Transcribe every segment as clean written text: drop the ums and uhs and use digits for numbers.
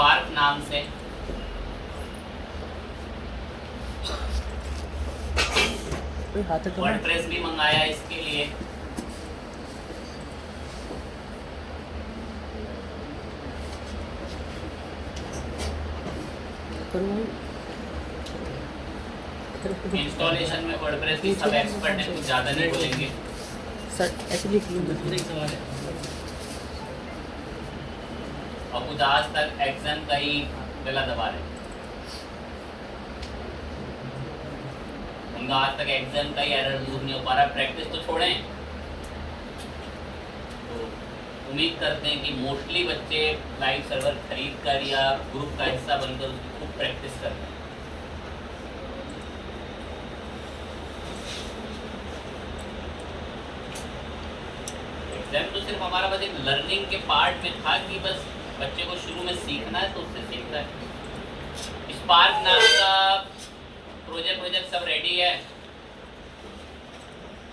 Spark नाम से। WordPress भी मंगाया इसके लिए। इंस्टॉलेशन में वर्डप्रेस की सब एक्सपर्ट हैं, कुछ ज़्यादा नहीं बोलेंगे। सर एक्चुअली एक सवाल है और कुछ आज तक एक्शन का ही गला दबा रहे, उनका आज तक एग्जाम का ही एरर दूर नहीं हो पा रहा। प्रैक्टिस तो छोड़ें, तो उम्मीद करते हैं कि मोस्टली बच्चे लाइव सर्वर खरीद कर या ग्रुप का हिस्सा बनकर उसकी खूब प्रैक्टिस करते हैं। एग्जाम तो सिर्फ हमारा बस एक लर्निंग के पार्ट में था कि बस बच्चे को शुरू में सीखना है तो उससे सीख रहा है। स्पार्क नाम का प्रोजेक्ट सब रेडी है,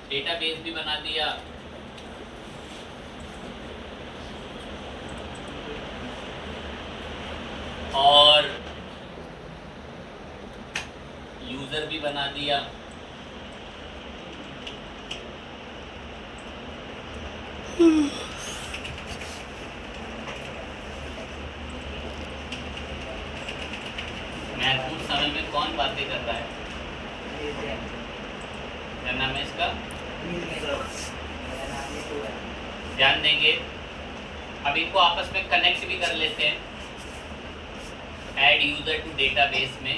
डेटाबेस भी बना दिया, और यूजर भी बना दिया। महत्वपूर्ण समय में कौन बातें कर रहा है? क्या नाम है इसका? ध्यान देंगे। अब इनको आपस में कनेक्ट भी कर लेते हैं। ऐड यूजर टू डेटाबेस में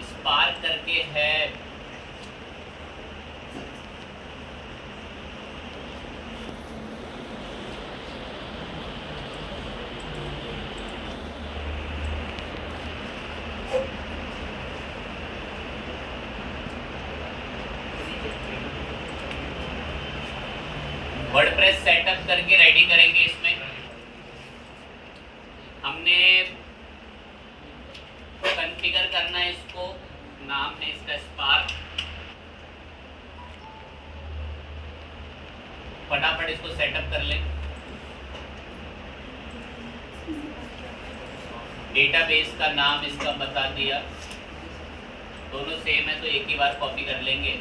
स्पार्क करके है, वर्डप्रेस सेटअप करके रेडी करेंगे। इसमें हमने कॉन्फ़िगर करना है इसको, नाम है इसका स्पार्क। फटाफट इसको सेटअप कर लें। डेटाबेस का नाम इसका बता दिया, दोनों सेम है तो एक ही बार कॉपी कर लेंगे।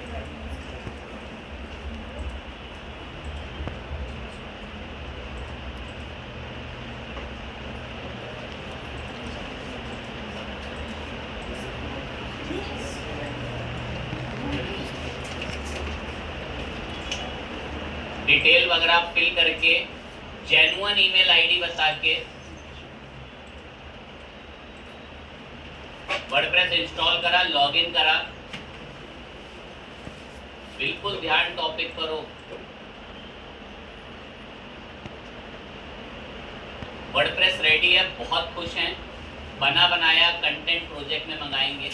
डिटेल वगैरह फिल करके जेन्युइन ईमेल आईडी बता के वर्डप्रेस इंस्टॉल करा, लॉगिन करा। बिल्कुल ध्यान टॉपिक पर हो। वर्डप्रेस रेडी है, बहुत खुश हैं। बना बनाया कंटेंट प्रोजेक्ट में मंगाएंगे।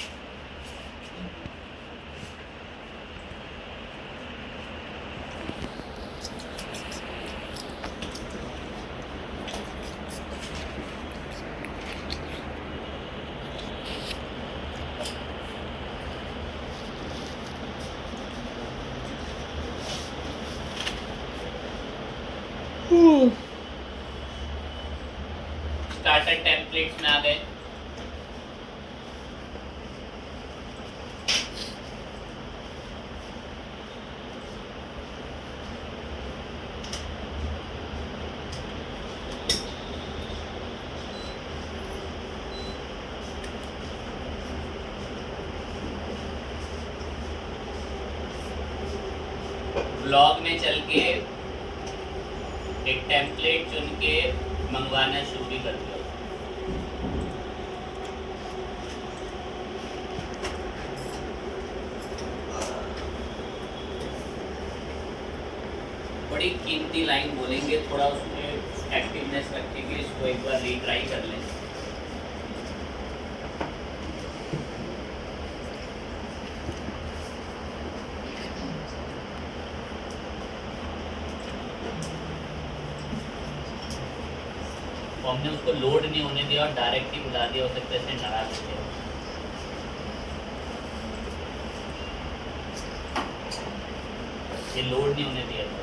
स्टार्टर टेम्पलेट्स में आ गए। ब्लॉग में चल के एक टेम्पलेट चुन के मंगवाना शुरू भी कर दिया। बड़ी कीमती लाइन बोलेंगे, थोड़ा उसमें एक्टिवनेस रखेंगे। इसको एक बार रीट्राई कर लें। हमने उसको लोड नहीं होने दिया और डायरेक्ट ही बुला दिया, हो सकता है इसे नाराज हो गया। ये लोड नहीं होने दिया था।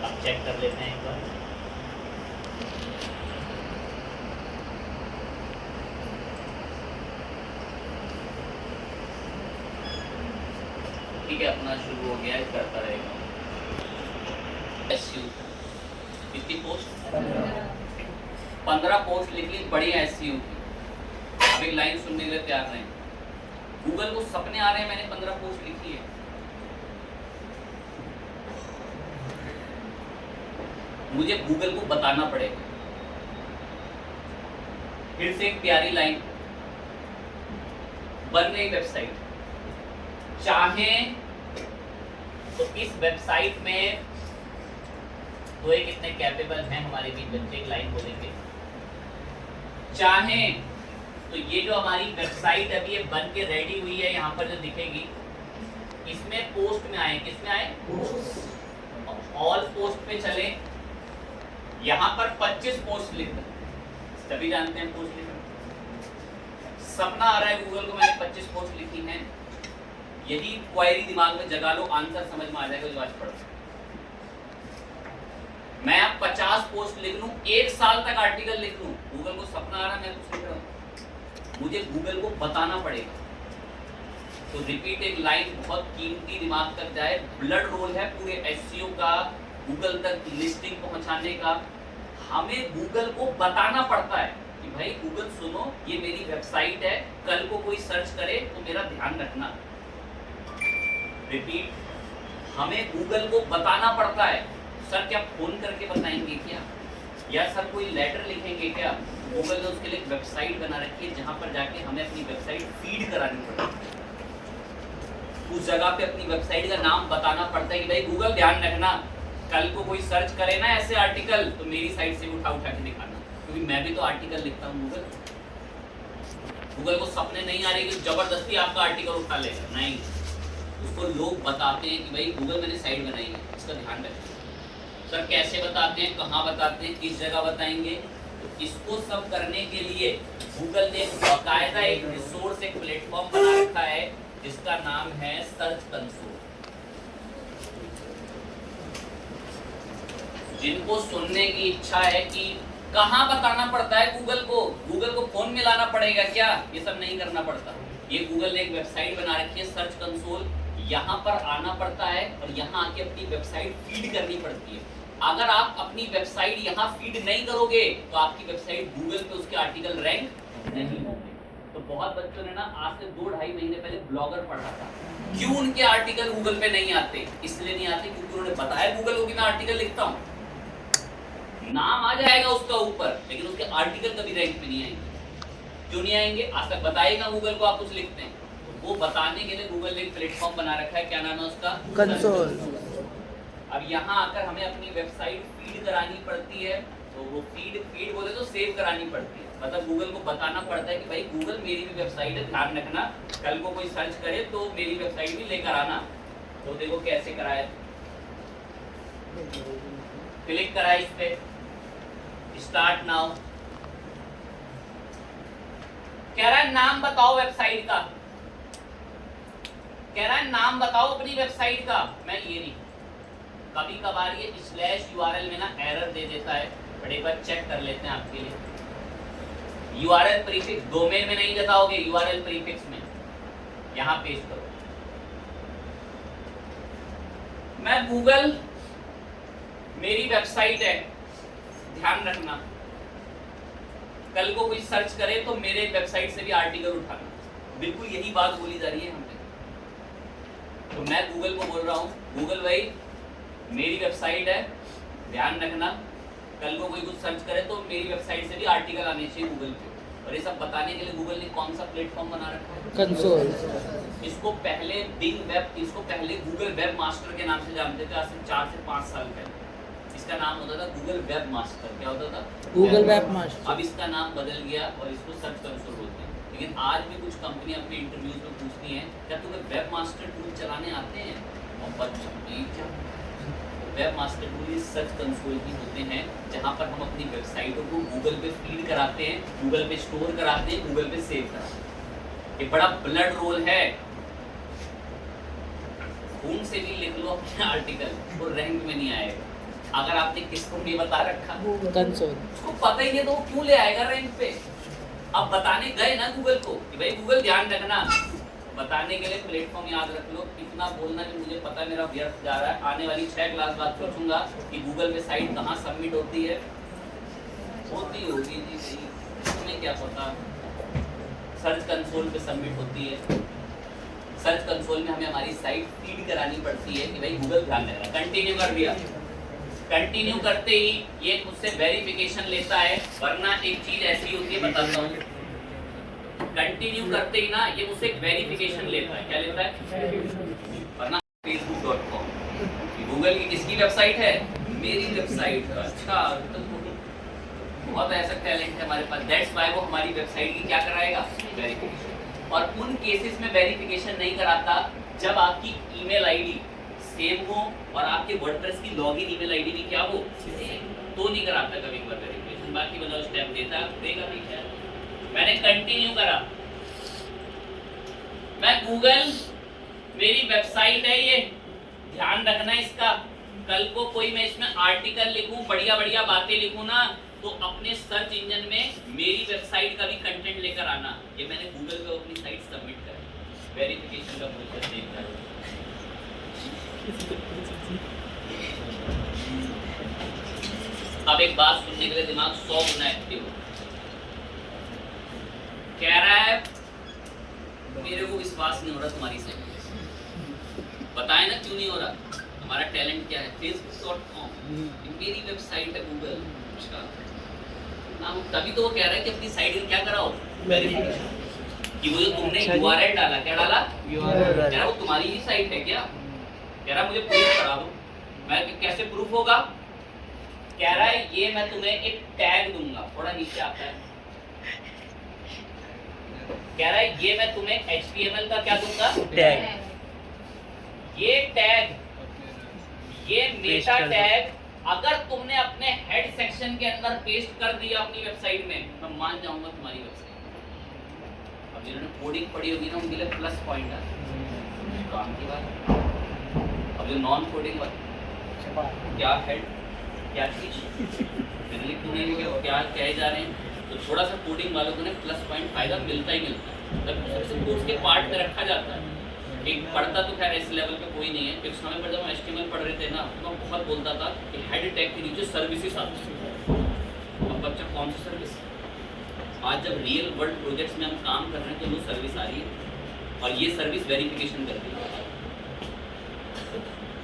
अब चेक कर लेते हैं एक बार। ठीक है, अपना शुरू हो गया है, करता रहेगा। SEO कितनी पोस्ट? 15 पोस्ट लिख ली, बढ़िया SEO की। अब एक लाइन सुनने के लिए तैयार नहीं। गूगल को सपने आ रहे हैं, मैंने 15 पोस्ट लिखी है। मुझे गूगल को बताना पड़ेगा। फिर से एक प्यारी लाइन, बन रही वेबसाइट, चाहें तो इस वेबसाइट में तो एक इतने कैपेबल हैं हमारे बीच बच्चे, एक लाइन बोलेंगे, चाहें तो ये जो हमारी वेबसाइट अभी ये बन के रेडी हुई है, यहाँ पर जो दिखेगी, इसमें पोस्ट में आए, किसमें आए? ऑल पोस्ट पे चले, यहाँ पर 25 पोस्ट लिख दें, सभी जानते हैं पोस्ट लिखना। सपना आ रहा है गूगल को, मैंने 25 पोस्ट लिखी हैं, यही क्वेरी दिमाग में जगा लो, आंसर समझ में आ जाएगा जो आज पढ़ो। मैं अब 50 पोस्ट लिख लूं, 1 साल तक आर्टिकल लिख लूं, गूगल को सपना आ रहा है, मैं कुछ लिख रहा हूं, मुझे गूगल को बताना पड़ेगा। तो रिपीट एक लाइन बहुत कीमती, दिमाग तक जाए, ब्लड रोल है पूरे SEO का, गूगल तक लिस्टिंग पहुंचाने का। हमें गूगल को बताना पड़ता है कि भाई गूगल सुनो, ये मेरी वेबसाइट है, कल को कोई सर्च करे तो मेरा ध्यान रखना। रिपीट, हमें गूगल को बताना पड़ता है। सर क्या फोन करके बताएंगे क्या, या सर कोई लेटर लिखेंगे क्या? गूगल ने उसके लिए वेबसाइट बना रखी है, जहां पर जाके हमें अपनी वेबसाइट फीड करानी पड़ती है। उस जगह पे अपनी वेबसाइट का नाम बताना पड़ता है कि भाई गूगल ध्यान रखना, कल को कोई सर्च करे ना ऐसे आर्टिकल, तो मेरी साइट से उठा के दिखाना, क्योंकि मैं भी तो आर्टिकल लिखता हूँ। गूगल को सपने नहीं आ रहे कि जबरदस्ती आपका आर्टिकल उठा लेगा, नहीं, उसको लोग बताते हैं कि भाई गूगल मैंने साइट बनाई है, इसका ध्यान रखें। सर कैसे बताते हैं, कहाँ बताते हैं, किस जगह बताएंगे? तो इसको सब करने के लिए गूगल ने बाकायदा एक रिसोर्स, एक प्लेटफॉर्म बना रखा है जिसका नाम है सर्च कंसोल। जिनको सुनने की इच्छा है कि कहाँ बताना पड़ता है गूगल को फोन में लाना पड़ेगा क्या? ये सब नहीं करना पड़ता। ये गूगल ने एक वेबसाइट बना रखी है सर्च कंसोल, यहाँ पर आना पड़ता है और यहाँ आके अपनी वेबसाइट फीड करनी पड़ती है। अगर आप अपनी वेबसाइट यहाँ फीड नहीं करोगे तो आपकी वेबसाइट गूगल पे उसके आर्टिकल रैंक नहीं होंगे। तो बहुत बच्चों ने ना आज से 2-2.5 महीने पहले ब्लॉगर पढ़ा था, क्यों उनके आर्टिकल गूगल पे नहीं आते? इसलिए नहीं आते क्योंकि उन्होंने बताया गूगल को कि मैं आर्टिकल लिखता हूँ, नाम आ जाएगा उसका ऊपर, लेकिन उसके आर्टिकल कभी रैंक पे नहीं आएंगे। क्यों नहीं आएंगे? आज तक बताएगा गूगल को आप कुछ लिखते हैं, तो वो बताने के लिए गूगल ने एक प्लेटफॉर्म बना रखा है, क्या नाम है उसका? कंसोल। अब यहाँ आकर हमें अपनी वेबसाइट फीड करानी पड़ती है, तो वो फीड बोले तो सेव करानी पड़ती है, मतलब गूगल को बताना पड़ता है कि भाई गूगल मेरी भी वेबसाइट है, ध्यान रखना, कल को कोई सर्च करे तो मेरी वेबसाइट भी लेकर आना। तो देखो कैसे कराया, क्लिक करा इस पे, स्टार्ट नाउ, कह रहा है नाम बताओ वेबसाइट का, कह रहा है नाम बताओ अपनी वेबसाइट का। मैं ये नहीं, कभी कभार ये /URL में ना एरर दे देता है, बट एक बार चेक कर लेते हैं आपके लिए। URL प्रीफिक्स डोमेन में नहीं बताओगे, URL प्रीफिक्स में यहां पेस्ट करो। मैं गूगल मेरी वेबसाइट है, ध्यान रखना, कल को कोई सर्च करे तो मेरे वेबसाइट से भी आर्टिकल उठाना। बिल्कुल यही बात बोली जा रही है हमने। तो मैं गूगल को बोल रहा हूँ, गूगल भाई मेरी वेबसाइट है, ध्यान रखना, कल को कोई कुछ सर्च करे तो मेरी वेबसाइट से भी आर्टिकल आने चाहिए गूगल पे। और ये सब बताने के लिए गूगल ने कौन सा प्लेटफॉर्म बना रखा है? कंसोल। इसको पहले बिंग वेब, इसको पहले गूगल वेब मास्टर के नाम से जानते थे, आज से 4 से 5 साल पहले। इसका नाम होता था गूगल वेब मास्टर। क्या होता था? Google web master. अब इसका नाम बदल गया और इसको सर्च कंसोल बोलते हैं। लेकिन आज भी कुछ कंपनियां अपने इंटरव्यूज में पूछती हैं, क्या तुम्हें वेब मास्टर टूल चलाने आते हैं? और बच्चों, webmaster tool search console ही होते हैं, जहां पर हम अपनी वेबसाइटों को गूगल पे फीड कराते हैं, गूगल पे स्टोर कराते हैं, गूगल पे सेव कराते हैं। ये बड़ा ब्लड रोल है। खून से भी लिख लो अपने आर्टिकल, वो रैंक में नहीं आएगा। अगर आपने किसको नहीं बता रखा, कंसोल, उसको पता ही है तो वो क्यों ले आएगा रैंक पे? अब बताने गए ना गूगल को कि भाई गूगल ध्यान रखना, बताने के लिए प्लेटफॉर्म याद रख लो, इतना बोलना कि मुझे पता मेरा व्यर्थ जा रहा है। आने वाली 6 क्लास बाद पूछूंगा कि गूगल पे साइट कहाँ सबमिट होती है, होती होगी जी सही, तुम्हें क्या पता। सर्च कंसोल पे सबमिट होती है। सर्च कंसोल में हमें हमारी साइट फीड करानी पड़ती है कि भाई गूगल ध्यान दे रहा है। कंटिन्यू कर दिया, कंटिन्यू करते ही ये मुझसे वेरिफिकेशन लेता है, वरना एक चीज ऐसी होती है बताता हूँ, कंटिन्यू करते ही ना ये मुझसे एक वेरिफिकेशन लेता है। क्या लेता है? वरना facebook.com गूगल की किसकी वेबसाइट है? मेरी वेबसाइट। अच्छा, तो बहुत ऐसा टैलेंट है हमारे पास, दैट्स व्हाई वो हमारी वेबसाइट की क्या कराएगा? वेरिफिकेशन। और उन केसेस में वेरिफिकेशन नहीं कराता जब आपकी ईमेल आईडी सेम हो और आपके वर्डप्रेस की लॉगिन ईमेल आईडी भी क्या हो, तो नहीं कराता कभी एक बार वेरिफिकेशन। बाकी मतलब स्टेप देगा भी क्या। मैंने कंटिन्यू करा, मैं गूगल मेरी वेबसाइट है ये, ध्यान रखना इसका। कल को कोई मैं इसमें आर्टिकल लिखूं, बढ़िया बढ़िया बातें लिखूं ना, तो अपने सर्च इंजन में मेरी वेबसाइट का भी कंटेंट लेकर आना। ये मैंने गूगल पे अपनी साइट सबमिट करी, वेरिफिकेशन का प्रोसेस देखना। अब एक बात सुनने के लिए दिमाग 100 गुना एक्टिव हो। कह रहा है मेरे को विश्वास नहीं हो रहा तुम्हारी साइट, बताए ना क्यों नहीं हो रहा। हमारा टैलेंट क्या है? facebook.com मेरी वेबसाइट है गूगल का नाम। तभी तो वो कह रहा है कि अपनी साइट में क्या कराओ, वेरिफिकेशन। कि वो जो तुमने URL डाला, क्या डाला? URL। कह रहा वो तुम्हारी ही साइट है क्या? कह रहा मुझे प्रूफ करा दो। मैं कैसे प्रूफ होगा? कह रहा है ये मैं तुम्हें एक टैग दूंगा, थोड़ा नीचे आता है। कह रहा है ये मैं तुम्हें HTML का क्या दूंगा? टैग। ये टैग, ये मेटा टैग अगर तुमने अपने हेड सेक्शन के अंदर पेस्ट कर दिया अपनी वेबसाइट में, मैं मान जाऊंगा तुम्हारी वेबसाइट। अब जिन्होंने कोडिंग पढ़ी होगी ना उनके लिए प्लस पॉइंट है, काम की बात। अब जो नॉन कोडिंग वाले, क्या हेड क्या चीज मैंने लिख नहीं लिखा, क्या कहे जा रहे हैं, तो थोड़ा सा कोडिंग वालों को प्लस पॉइंट फायदा मिलता ही मिलता है। तब सबसे कोर्स के पार्ट में रखा जाता है। एक पढ़ता तो खैर इस लेवल पे कोई नहीं है, एक समय पर जब हम HTML पढ़ रहे थे ना तो मैं बहुत बोलता था कि हेड टैग के नीचे सर्विसेज आती है। अब बच्चा कौन सी सर्विस? आज जब रियल वर्ल्ड प्रोजेक्ट्स में हम काम कर रहे हैं तो वो सर्विस आ रही है और ये सर्विस वेरिफिकेशन कर रही है।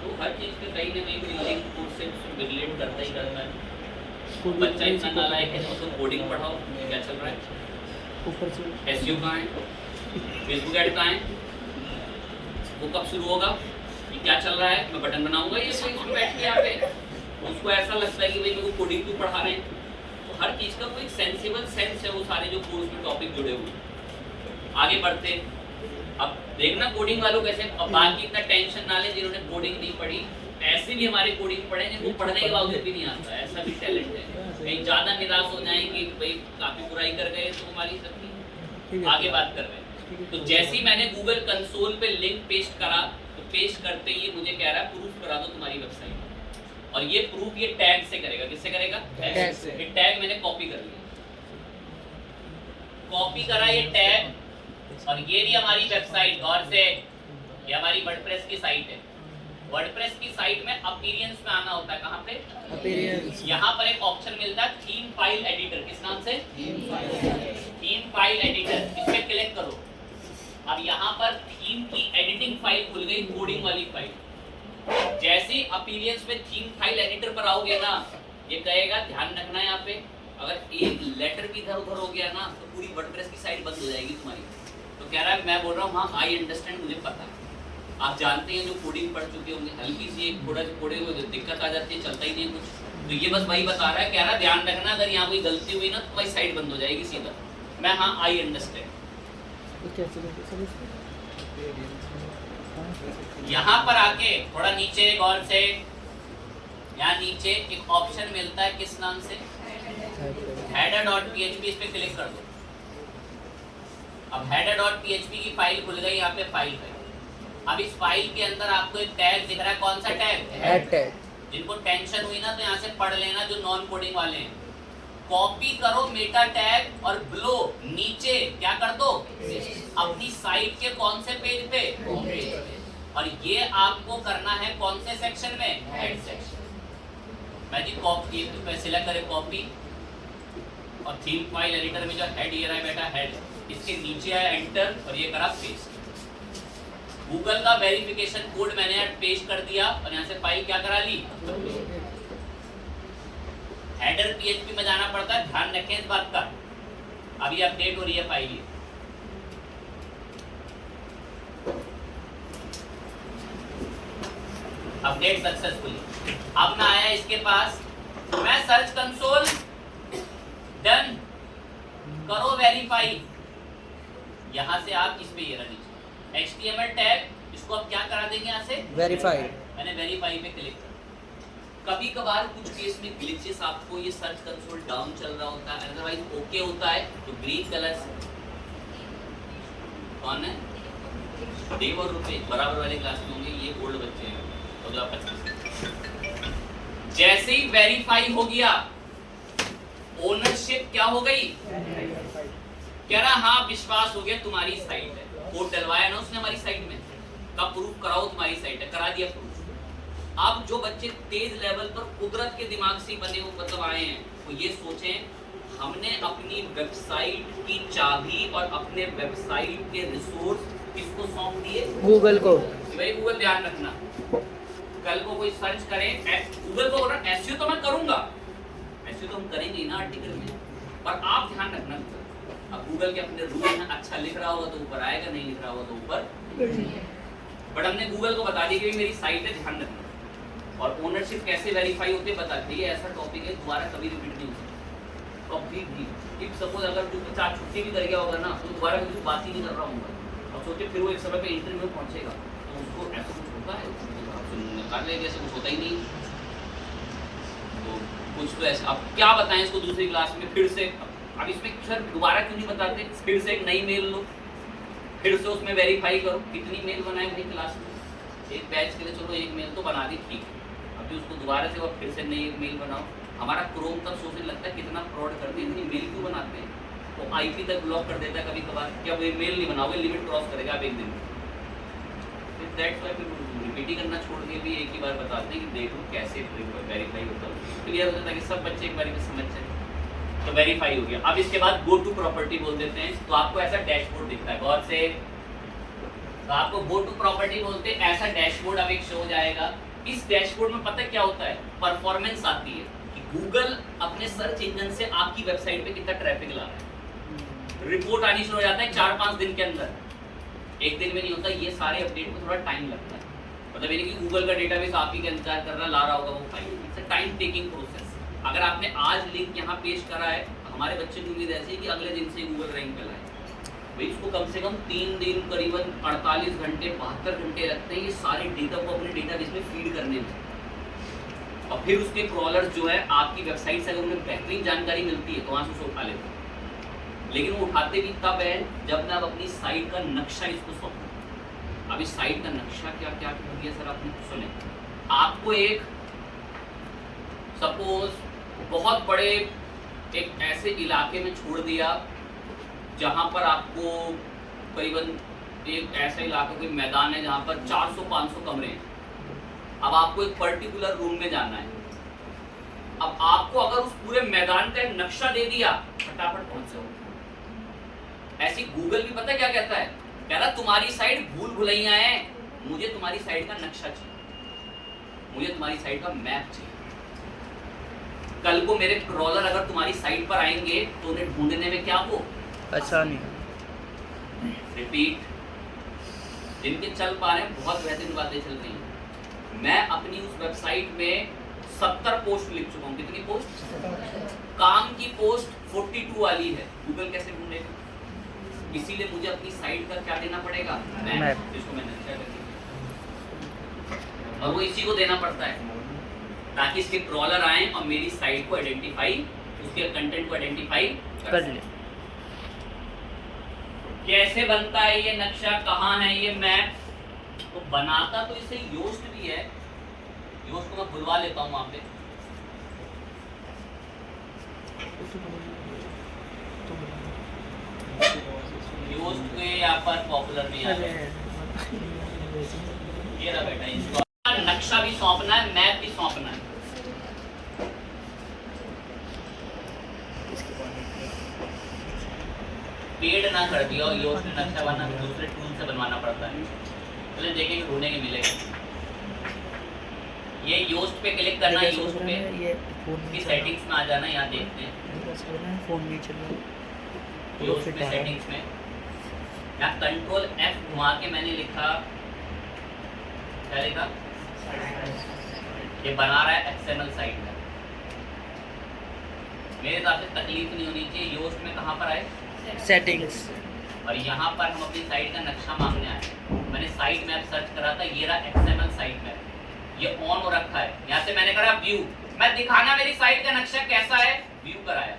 तो हर चीज़ पे कहीं ना कहीं लिंक कोर्स से रिलेट करता ही करता है। बच्चा इतना नालायक है तो कोडिंग पढ़ाओ, क्या चल रहा है? SEO कहाँ है? फेसबुक ऐड कहाँ है? वो कब शुरू होगा? ये क्या चल रहा है? मैं बटन बनाऊंगा ये कोई बैठ के यहाँ पे, उसको ऐसा लगता है कि भाई मेरे को कोडिंग क्यों पढ़ा रहे हैं। तो हर चीज़ का कोई सेंसिबल सेंस है, वो सारे जो कोर्स में टॉपिक जुड़े हुए। आगे बढ़ते, अब देखना कोडिंग वालों कैसे। अब बाकी इतना टेंशन ना ले जिन्होंने कोडिंग नहीं पढ़ी, ऐसे भी हमारे कोडिंग पढ़े जिनको पढ़ने के बावजूद भी नहीं आता, ऐसा भी टैलेंट है। कहीं ज़्यादा निराश हो जाए कि भाई काफ़ी बुराई कर गए तो हमारी सबकी। आगे बात कर रहे हैं, तो जैसे ही मैंने गूगल कंसोल पे लिंक पेस्ट करा तो पेस्ट करते ही मुझे कह रहा है प्रूफ करा दो तुम्हारी वेबसाइट। और ये प्रूफ ये टैग से करेगा। किससे करेगा? टैग से। ये टैग मैंने कॉपी कर लिया, कॉपी करा ये टैग, और ये भी हमारी वेबसाइट। और से ये हमारी वर्डप्रेस की साइट है। वर्डप्रेस की साइट में अपीयरेंस में आना होता है। कहाँ पे? अपीयरेंस। यहाँ पर एक ऑप्शन मिलता है थीम फाइल एडिटर। किस नाम से? Theme file editor. इस पे क्लिक करो। अब यहाँ पर थीम की एडिटिंग फाइल खुल गई, कोडिंग वाली फाइल। जैसे ही अपीयरेंस में थीम फाइल एडिटर पर आओगे ना, ये कहेगा ध्यान रखना यहाँ पे अगर एक लेटर भी इधर उधर हो गया ना तो पूरी वर्डप्रेस की साइट बंद हो जाएगी तुम्हारी। तो कह रहा है, मैं बोल रहा हूँ हाँ आई अंडरस्टैंड, मुझे पता है। आप जानते हैं जो कोडिंग पढ़ चुके होंगे, हल्की सी एक थोड़ा कोडिंग में दिक्कत आ जाती है, चलता ही नहीं कुछ। तो ये बस वही बता रहा है, कह रहा है ध्यान रखना अगर यहाँ कोई गलती हुई ना तो भाई साइट बंद हो जाएगी सीधा। मैं हाँ आई अंडरस्टैंड। यहाँ पर आके थोड़ा नीचे गौर से, यहाँ नीचे एक ऑप्शन मिलता है किस नाम से? header.php। इस पे क्लिक कर दो। अब header.php की फाइल खुल गई, यहाँ पे फाइल है। अब इस फाइल के अंदर आपको एक टैग दिख रहा है, कौन सा टैग? Head tag. जिनको टेंशन हुई ना तो यहाँ से पढ़ लेना, जो नॉन कोडिंग वाले हैं। कॉपी करो मेटा टैग और ब्लो नीचे क्या कर दो अपनी साइट के कौन से पेज पे, और ये आपको करना है कौन से सेक्शन में, हेड सेक्शन। मैं जी कॉपी सिलेक्ट करें कॉपी, और थीम फाइल एडिटर में जो हेड ये रहा है बेटा हेड, इसके नीचे है एंटर और ये करा पेस्ट। गूगल का वेरिफिकेशन कोड मैंने पेस्ट कर दिया और यहाँ से फाइल क्या करा ली, हेडर पीएचपी में जाना पड़ता है, ध्यान रखें इस बात का। अभी अपडेट हो रही है फाइल, अपडेट सक्सेसफुली। अब मैं आया इसके पास, मैं सर्च कंसोल डन करो वेरीफाई, यहां से आप इस पे ये रहा नीचे HTML टैग, इसको आप क्या करा देंगे यहाँ से वेरीफाई। मैंने वेरीफाई पे क्लिक कर। कभी कभार कुछ केस में ग्लिचेस आपको ये सर्च कंसोल डाउन चल रहा होता है, अदरवाइज ओके होता है, तो ग्रीन कलर से कौन है देव और रुपए बराबर वाले क्लास में होंगे, ये ओल्ड बच्चे हैं 2025। जैसे ही वेरीफाई हो गया, ओनरशिप क्या हो गई, कह रहा हाँ विश्वास हो गया तुम्हारी साइट है, कोड डलवाया ना उसने हमारी साइट में, कब प्रूफ कराओ तुम्हारी साइट है, करा दिया प्रूफ। अब जो बच्चे तेज लेवल पर कुदरत के दिमाग से बने हुए मतलब आए हैं, वो ये सोचें हमने अपनी वेबसाइट की चाबी और अपने वेबसाइट के रिसोर्स किसको सौंप दिए, गूगल को। भाई गूगल ध्यान रखना, कल को कोई सर्च करे गूगल को बोलना एसईओ तो मैं करूंगा, एसईओ तो हम करेंगे ना आर्टिकल में, पर आप ध्यान रखना अब गूगल के अपने रूल में अच्छा लिख रहा होगा तो ऊपर आएगा, नहीं लिख रहा होगा तो ऊपर, बट हमने गूगल को बता दिया कि मेरी साइट है, ध्यान रखना। और ओनरशिप कैसे वेरीफाई होते हैं बताते हैं, ऐसा टॉपिक है दोबारा कभी रिपीट नहीं हो सकता कभी भी। इफ सपोज अगर जो बच्चा छुट्टी भी कर गया होगा ना, तो दोबारा कुछ बात ही नहीं कर रहा हूँ, और सोचे फिर वो एक समय पे इंटरव्यू में पहुंचेगा तो उसको ऐसा कुछ होता है, निकाल लेंगे, ऐसा कुछ होता ही नहीं। तो कुछ तो ऐसा, अब क्या बताएं इसको दूसरी क्लास में फिर से, अब इसमें सर दोबारा क्यों नहीं बताते, फिर से एक नई मेल लो, फिर से उसमें वेरीफाई करो। कितनी मेल बनाए भाई क्लास में, एक बैच के लिए चलो एक मेल तो बना दी ठीक है, अभी उसको दोबारा से फिर से नई एक मेल बनाओ। हमारा क्रोम तक सोचने लगता है कितना फ्रॉड करते हैं, इतनी मेल क्यों बनाते हैं, वो आईपी तक ब्लॉक कर देता है कभी कभार, क्या वो मेल नहीं बनाओगे लिमिट क्रॉस करेगा आप एक दिन में, फिर दैट्स व्हाई फिर रिपीट ही करना छोड़ के भी एक ही बार बताते हैं कि देखो कैसे वेरीफाई होता है, क्लियर हो जाता है कि सब बच्चे एक बार में समझ जाए। तो वेरीफाई हो गया, अब इसके बाद गो टू प्रॉपर्टी बोल देते हैं, तो आपको ऐसा डैशबोर्ड दिखता है गौर से, तो आपको गो टू प्रॉपर्टी बोलते हैं, ऐसा डैशबोर्ड अब एक शो हो जाएगा। इस डैशबोर्ड में पता है क्या होता है, परफॉर्मेंस आती है कि गूगल अपने सर्च इंजन से आपकी वेबसाइट पे कितना ट्रैफिक ला रहा है, रिपोर्ट आनी शुरू हो जाता है 4-5 दिन के अंदर, एक दिन में नहीं होता, ये सारे अपडेट में थोड़ा टाइम लगता है, मतलब ये नहीं कि गूगल का डेटाबेस आप ही का इंतजार कर रहा ला रहा होगा वो file, it's a time taking process. अगर आपने आज लिंक यहाँ पेश करा है, हमारे बच्चे की उम्मीद ऐसी है कि अगले दिन से गूगल रैंक पे लाए, भाई इसको कम से कम 3 दिन करीबन 48 घंटे 72 घंटे लगते हैं ये सारे डेटा को अपने डेटाबेस में फीड करने में, और फिर उसके क्रॉलर्स जो है आपकी वेबसाइट से अगर उन्हें बेहतरीन जानकारी मिलती है तो वहाँ से उसे उठा लेते हैं, लेकिन वो उठाते भी तब है जब ना आप अपनी साइट का नक्शा इसको सौंपो। अब इस साइट का नक्शा क्या क्या हो गया सर, आपने सुने, आपको एक सपोज बहुत बड़े एक ऐसे इलाके में छोड़ दिया जहाँ पर आपको करीबन एक ऐसा इलाका कोई मैदान है जहाँ पर 400-500 कमरे हैं, अब आपको एक पर्टिकुलर रूम में जाना है, अब आपको अगर उस पूरे मैदान का एक नक्शा दे दिया फटाफट पहुंच जाओ। ऐसी गूगल भी पता क्या कहता है, कह रहा तुम्हारी साइट भूल भुलैया है, मुझे तुम्हारी साइट का नक्शा चाहिए, मुझे तुम्हारी साइट का मैप चाहिए। कल को मेरे क्रॉलर अगर तुम्हारी साइट पर आएंगे तो उन्हें ढूंढने में क्या हो आसानी। रिपीट, जिनके चल पा रहे हैं बहुत बेहतरीन बातें चल रही हैं। मैं अपनी उस वेबसाइट में 70 पोस्ट लिख चुका हूँ, कितनी पोस्ट, काम की पोस्ट 42 वाली है, गूगल कैसे ढूंढेगा, इसीलिए मुझे अपनी साइट का क्या देना पड़ेगा, मैप, जिसको मैंने नक्शा कर दिया, और वो इसी को देना पड़ता है ताकि इसके क्रॉलर आए और मेरी साइट को आइडेंटिफाई, उसके कंटेंट को आइडेंटिफाई कर ले। कैसे बनता है ये नक्शा, कहाँ है ये मैप, तो बनाता तो इसे योस्ट भी है, योस्ट को मैं बुलवा लेता हूँ वहां पे, यूज्ड पे यहाँ पर पॉपुलर नहीं आ अरे रहा है। ये रहा बेटा, इसको नक्शा भी सौंपना है, मैप भी सौंपना है। पेड ना कर दिया और योस्ट ने नक्शा बनाना दूसरे टूल से बनवाना पड़ता है। चलिए देखेंगे, ढूंढेंगे, मिलेगा। ये योस्ट पे क्लिक करना है, योस्ट पे ये फोन की सेटिंग्स में आ जाना, यहाँ देखते हैं फोन नहीं चल रहा योस्ट में सेटिंग्स में यहाँ कंट्रोल F घुमा के मैंने लिखा, क्या लिखा, ये बना रहा है XML साइट में। मेरे हिसाब से तकलीफ नहीं होनी चाहिए। योस्ट में कहाँ पर आए, सेटिंग्स, और यहाँ पर हम अपनी साइट का नक्शा मांगने आए। मैंने साइट मैप सर्च करा था, ये रहा XML साइट मैप, ये ऑन हो रखा है। यहाँ से मैंने करा व्यू, मैं दिखाना मेरी साइट का नक्शा कैसा है, व्यू कराया।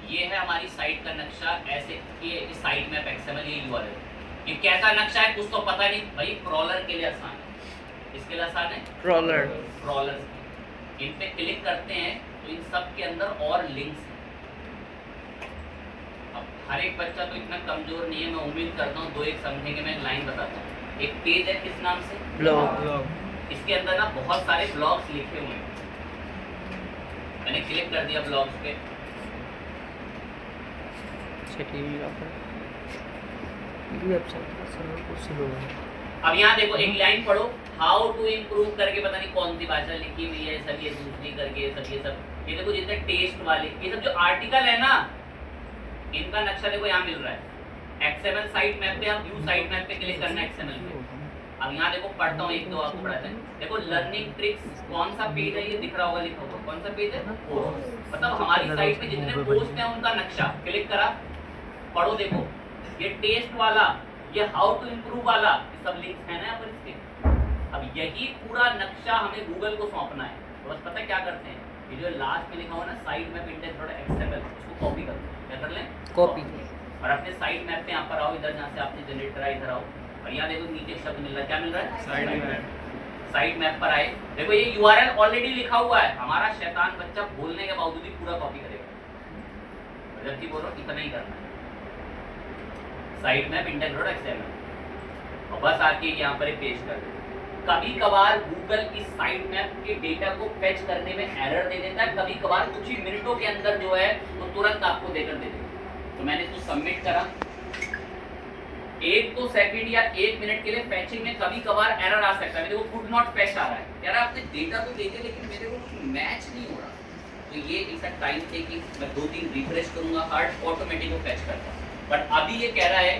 ये है हमारी साइट का नक्शा, ऐसे ये साइट मैप XML, ये URL। ये कैसा नक्शा है कुछ तो पता नहीं भाई। क्रॉलर के लिए आसान है, इसके लिए आसान है क्रॉलर। क्रॉलर इन पे क्लिक करते हैं तो इन सब के अंदर और लिंक्स हैं। अब हर एक बच्चा तो इतना कमजोर नहीं है, मैं उम्मीद करता हूँ 2-1 समझेंगे। मैं एक लाइन बताता हूँ। एक पेज है, किस नाम से, ब्लॉग। इसके अंदर ना बहुत सारे ब्लॉग्स लिखे हुए हैं। मैंने क्लिक कर दिया ब्लॉग्स पे, अब यहाँ देखो एक लाइन पढ़ो, हाउ टू इम्प्रूव करके, पता नहीं कौन सी भाषा लिखी हुई है, सब ये दूसरी करके, सब ये सब, ये देखो जितने टेस्ट वाले, ये सब जो आर्टिकल है ना, इनका नक्शा देखो यहाँ मिल रहा है। XML साइट मैप पे, हम व्यू साइट मैप पे क्लिक करना है XML पे। अब यहाँ देखो पढ़ता हूँ, 1-2 आपको पढ़ाते हैं। देखो लर्निंग ट्रिक्स, कौन सा पेज है, ये दिख रहा होगा, लिखा होगा कौन सा पेज है, मतलब हमारी साइट पे जितने पोस्ट हैं उनका नक्शा। क्लिक करा, पढ़ो, देखो ये टेस्ट वाला, ये हाउ टू इम्प्रूव वाला, ये सब लिंक्स है ना यहाँ पर इसके। अब यही पूरा नक्शा हमें गूगल को सौंपना है। तो बस पता है क्या करते हैं, ये जो लास्ट में लिखा हुआ ना साइट मैप XML, इसको कॉपी कर लें। क्या कर लें, कॉपी। और अपने साइट मैप पे यहाँ पर आओ, इधर जहाँ से आपने जनरेट करा इधर आओ, और यहाँ देखो नीचे शब्द मिल रहा है, क्या मिल रहा है, साइट मैप पर आए। देखो ये URL ऑलरेडी लिखा हुआ है, हमारा शैतान बच्चा बोलने के बावजूद ही पूरा कॉपी करेगा। जबकि बोलो इतना ही करना है, साइट मैप XML, और बस आके यहाँ पर पेश कर दो। कभी कभार गूगल इस साइट मैप के डेटा को फेच करने में एरर दे देता है, कभी कभार कुछ ही मिनटों के अंदर जो है वो तुरंत आपको देकर दे देगा। तो मैंने इसको सबमिट करा, 1-2 सेकंड या 1 मिनट के लिए फैचिंग में कभी कभार एरर आ सकता है। मेरे को कुड नॉट फैच आ रहा है, यार आपने डेटा तो देखे लेकिन मेरे को कुछ मैच नहीं हो रहा। तो ये इसका टाइम टेकिंग, मैं 2-3 रिफ्रेश करूंगा, हार्ड ऑटोमेटिक को फैच करता है। बट अभी ये कह रहा है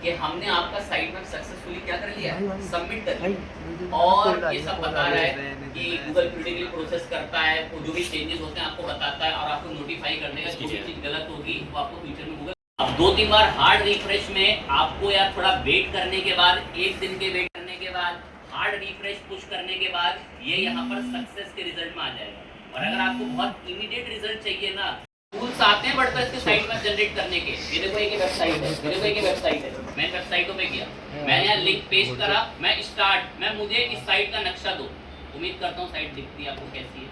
कि हमने आपका साइट मैप सक्सेसफुली क्या कर लिया, सबमिट कर लिया। और ये सब बता रहा है कि गूगल क्रिटिकली प्रोसेस करता है, वो जो भी चेंजेस होते हैं आपको बताता है, और आपको नोटिफाई करने का जो भी चीज़ गलत होगी वो आपको फ्यूचर में गूगल। अब 2-3 बार हार्ड रिफ्रेश में आपको यार थोड़ा वेट करने के बाद, 1 दिन के वेट करने के बाद, हार्ड रिफ्रेश पुश करने के बाद ये यहाँ पर सक्सेस के रिजल्ट में आ जाएगा। और अगर आपको बहुत इमीडिएट रिजल्ट चाहिए ना, टूल्स आते हैं वर्डप्रेस के साइट मैप जनरेट करने के। ये देखो एक वेबसाइट है, ये देखो एक वेबसाइट है, मैं वेबसाइटों पे गया, मैंने यहाँ लिंक पेस्ट करा, मैं स्टार्ट, मैं मुझे इस साइट का नक्शा दो। उम्मीद करता हूँ साइट दिखती है आपको कैसी है।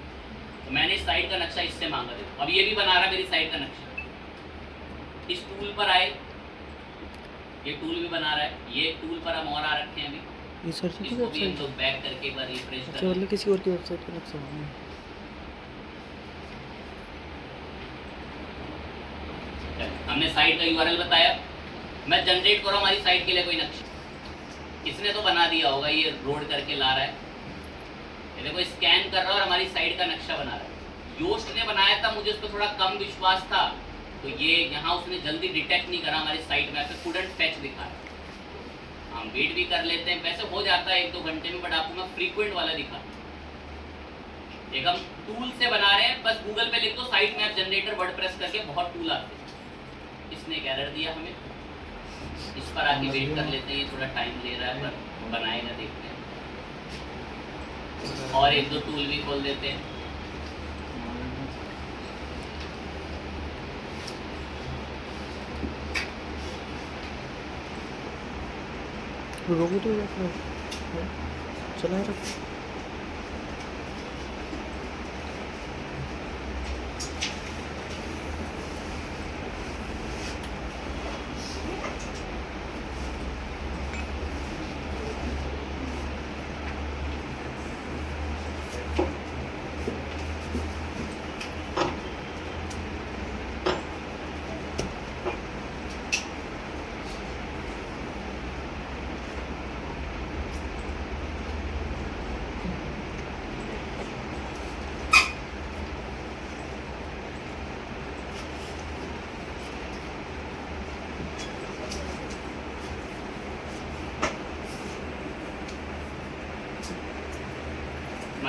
तो मैंने इस साइट का नक्शा इससे मांगा, देखो अब ये भी बना रहा है मेरी साइट का नक्शा। इस टूल पर आए, ये टूल भी बना रहा है, ये टूल पर हम और आ रखे हैं अभी। ये सर्च की इसको भी हम वेबसाइट लोग बैक करके एक बार रिफ्रेश अच्छा, कर मतलब किसी और की वेबसाइट का नक्शा है। हमने साइट का URL बताया, मैं जनरेट करूँ हमारी साइट के लिए कोई नक्शा, इसने तो बना दिया होगा, ये रोड करके ला रहा है, ये देखो स्कैन कर रहा है और हमारी साइट का नक्शा बना रहा है। योस्ट ने बनाया था, मुझे उस पर थोड़ा कम विश्वास था, तो ये यहाँ उसने जल्दी डिटेक्ट नहीं करा, हमारी साइट में पे कुडंट फैच दिखा है। हम वेट भी कर लेते हैं, वैसे हो जाता है 1-2 घंटे में, बट आपको मैं फ्रीक्वेंट वाला दिखा। एक हम टूल से बना रहे हैं, बस गूगल पे लिख दो साइट मैप जनरेटर वर्डप्रेस करके, बहुत टूल आते हैं। इसने एक एरर दिया हमें, इस पर आके वेट कर लेते हैं, ये थोड़ा टाइम ले रहा है पर बनाएगा, देखते हैं। और 1-2 टूल भी खोल देते हैं। रोको तो चला रहा।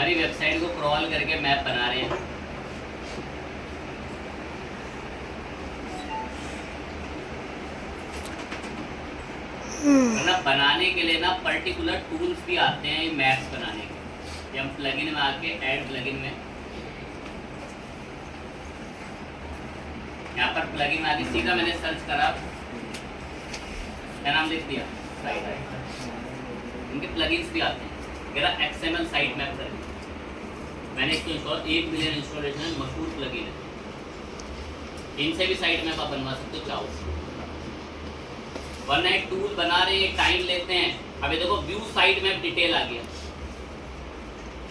हमारी वेबसाइट को क्रॉल करके मैप बना रहे हैं। ना बनाने के लिए ना पर्टिकुलर टूल्स भी आते हैं मैप्स बनाने के। हम प्लगइन में आके ऐड प्लगइन में यहाँ पर प्लगइन में आके सीधा मैंने सर्च करा, क्या नाम लिख दिया, साइट। इनके प्लगइन्स भी आते हैं, मेरा XML साइट मैप कर मैंने इसको इंस्टॉल 1 मिलियन इंस्टॉलेशन मशहूर प्लगइन है। इनसे भी साइट मैप आप बनवा सकते हो चाहो। वरना एक टूल बना रहे हैं, टाइम लेते हैं। अभी देखो व्यू साइट मैप डिटेल आ गया,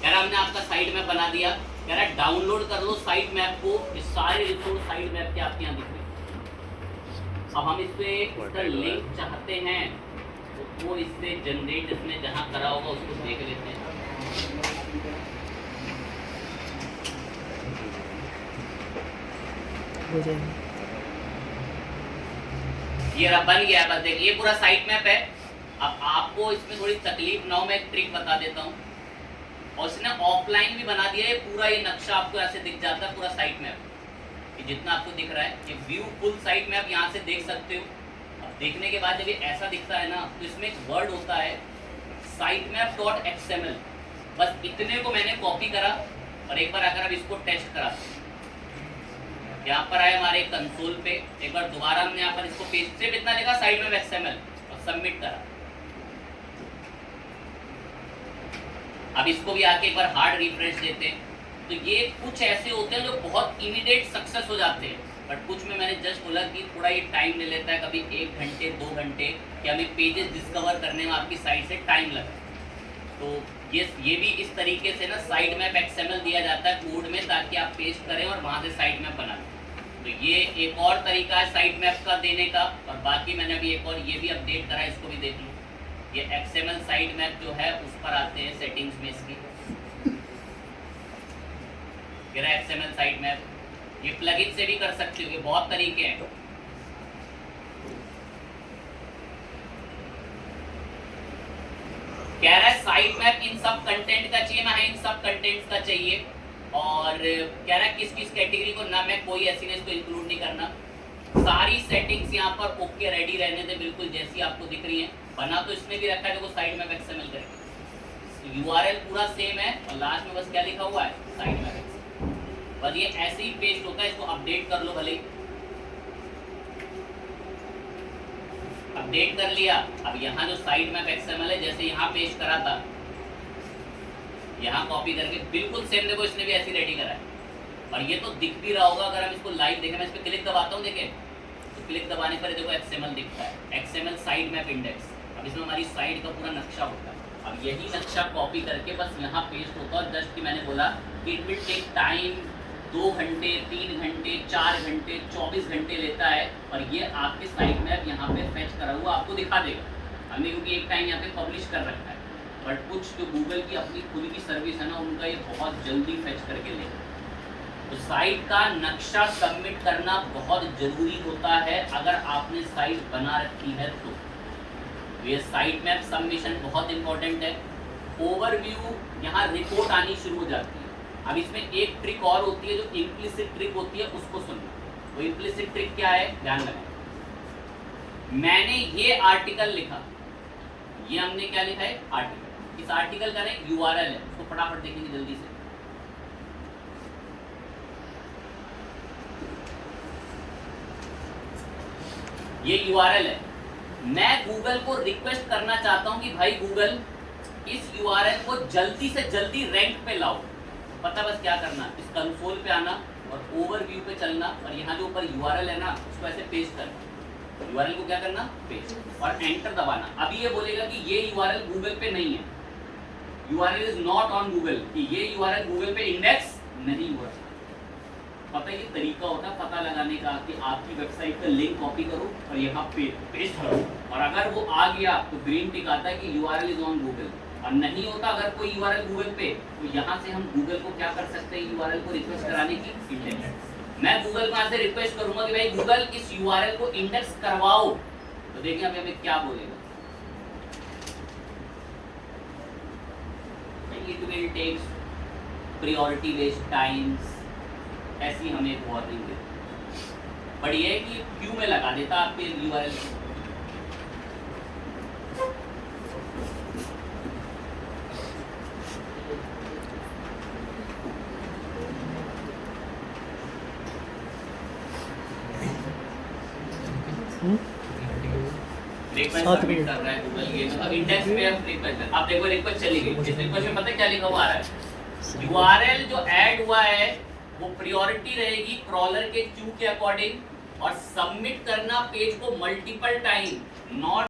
कह रहा हमने आपका साइट मैप बना दिया, कह रहा डाउनलोड कर लो साइट मैप को। इस सारे रिसोर्स साइट मैप के आपके यहाँ दिख रहे हैं। अब हम इस पे इसका लिंक चाहते हैं तो वो इससे जनरेट, इसमें जहाँ करा होगा उसको देख लेते हैं। हो जाएगा। ये रहा बन गया। बस देखिए ये पूरा साइट मैप है। अब आपको इसमें थोड़ी तकलीफ ना हो, मैं एक ट्रिक बता देता हूँ। और इसने ऑफलाइन भी बना दिया है पूरा। ये नक्शा आपको ऐसे दिख जाता है पूरा साइट मैप, ये जितना आपको दिख रहा है ये व्यू फुल साइट मैप यहाँ से देख सकते हो। अब देखने के बाद जब ये ऐसा दिखता है ना तो इसमें एक वर्ड होता है sitemap.xml। बस इतने को मैंने कॉपी करा और एक बार अगर अब इसको टेस्ट करा, यहाँ पर आए हमारे कंसोल पे, एक बार दोबारा हमने यहाँ पर इसको पेस्ट से इतना लिखा sitemap XML और सबमिट करा। अब इसको भी आके एक बार हार्ड रिफ्रेश देते हैं तो ये कुछ ऐसे होते हैं जो बहुत इमीडिएट सक्सेस हो जाते हैं। बट कुछ में मैंने जस्ट बोला कि थोड़ा ये टाइम ले लेता है, कभी 1 घंटे 2 घंटे, कि हमें पेजेस डिस्कवर करने में आपकी साइट से टाइम लगा। तो ये भी इस तरीके से ना साइट मैप XML दिया जाता है कोड में, ताकि आप पेस्ट करें और वहाँ से साइट मैप बना लें। तो ये एक और तरीका है साइट मैप का देने का। और बाकी मैंने अभी एक और ये भी अपडेट करा है, इसको भी देख लो। ये XML साइट मैप जो है उस पर आते हैं सेटिंग्स में इसकी, मेरा XML साइट मैप। ये प्लगइन से भी कर सकते हो, ये बहुत तरीके हैं। कह रहा है साइट मैप इन सब कंटेंट का चाहिए, मैं इन सब कंटेंट्स का चाहिए। और कह रहा है किस किस कैटेगरी को ना, मैं कोई ऐसी नहीं इसको इंक्लूड नहीं करना। सारी सेटिंग्स यहाँ पर ओके रेडी रहने दे, बिल्कुल जैसी आपको दिख रही है। बना तो इसमें भी रखा है, देखो साइट मैप XML करेंगे, URL पूरा सेम है और लास्ट में बस क्या लिखा हुआ है साइट मैप। बस ये ऐसे ही पेस्ट होता है, इसको अपडेट कर लो भले ही। अपडेट कर लिया। अब यहाँ जो साइट मैप XML है जैसे यहाँ पेस्ट करा था, यहाँ कॉपी करके बिल्कुल सेम देखो इसने भी ऐसी रेडी करा है। और ये तो दिख भी रहा होगा अगर हम इसको लाइव देखें। मैं इस पर क्लिक दबाता हूँ, देखें तो क्लिक दबाने पर देखो XML दिखता है, XML साइट मैप इंडेक्स। अब इसमें हमारी साइट का पूरा नक्शा होता है। अब यही नक्शा कॉपी करके बस यहाँ पेस्ट होता है। जस्ट कि मैंने बोला कि इट विल टेक टाइम, 2 घंटे 3 घंटे 4 घंटे 24 घंटे लेता है। और ये आपके साइट मैप यहाँ पे फेच करा हुआ आपको दिखा देगा। हमने क्योंकि एक टाइम यहाँ पे पब्लिश कर रखा है, बट कुछ जो गूगल की अपनी खुद की सर्विस है ना, उनका ये बहुत जल्दी फेच करके लेगा। तो साइट का नक्शा सबमिट करना बहुत ज़रूरी होता है अगर आपने साइट बना रखी है तो। ये साइट मैप सबमिशन बहुत इंपॉर्टेंट है। ओवरव्यू, यहाँ रिपोर्ट आनी शुरू हो जाती है। अब इसमें एक ट्रिक और होती है जो इम्प्लिसिट ट्रिक होती है, उसको सुनना। वो इम्प्लिसिट ट्रिक क्या है, ध्यान लगाएं। मैंने ये आर्टिकल लिखा, ये हमने क्या लिखा है आर्टिकल। इस आर्टिकल का ना URL है, उसको फटाफट देखेंगे जल्दी से। ये URL है। मैं गूगल को रिक्वेस्ट करना चाहता हूं कि भाई गूगल इस URL को जल्दी से जल्दी रैंक पे लाओ। पता बस क्या करना, इस कंसोल पे आना और ओवरव्यू पे चलना और यहाँ जो ऊपर URL है ना उसको ऐसे पेस्ट करना। URL को क्या करना, पेस्ट, और एंटर दबाना। अभी ये बोलेगा कि ये URL गूगल पे नहीं है, URL is not on Google, कि ये URL गूगल पे इंडेक्स नहीं हुआ। पता ये तरीका होता है पता लगाने का कि आपकी वेबसाइट का लिंक कॉपी करो और यहाँ पे पेस्ट करो, और अगर वो आ गया तो ग्रीन टिक आता है कि URL इज ऑन गूगल। और नहीं होता अगर कोई URL गूगल पे, तो यहाँ से हम गूगल को क्या कर सकते हैं, URL को रिक्वेस्ट कराने की इंडेक्स। मैं गूगल को यहाँ से रिक्वेस्ट करूंगा कि भाई गूगल इस URL को इंडेक्स करवाओ, तो देखिए अभी हमें क्या बोलेगा। It will take priority based times, ऐसी हमें एक वार्निंग देती है। बट ये है कि क्यों में लगा देता आपके URL को। रिक्वेस्ट सात सबमिट मिनट। कर रहा है गूगल ये मतलब इंडेक्स पे अब रिक्वेस्ट, आप देखो रिक्वेस्ट चली गई। इस रिक्वेस्ट में पता है क्या लिखा हुआ आ रहा है, URL जो ऐड हुआ है वो प्रायोरिटी रहेगी क्रॉलर के क्यू के अकॉर्डिंग, और सबमिट करना पेज को मल्टीपल टाइम, नॉट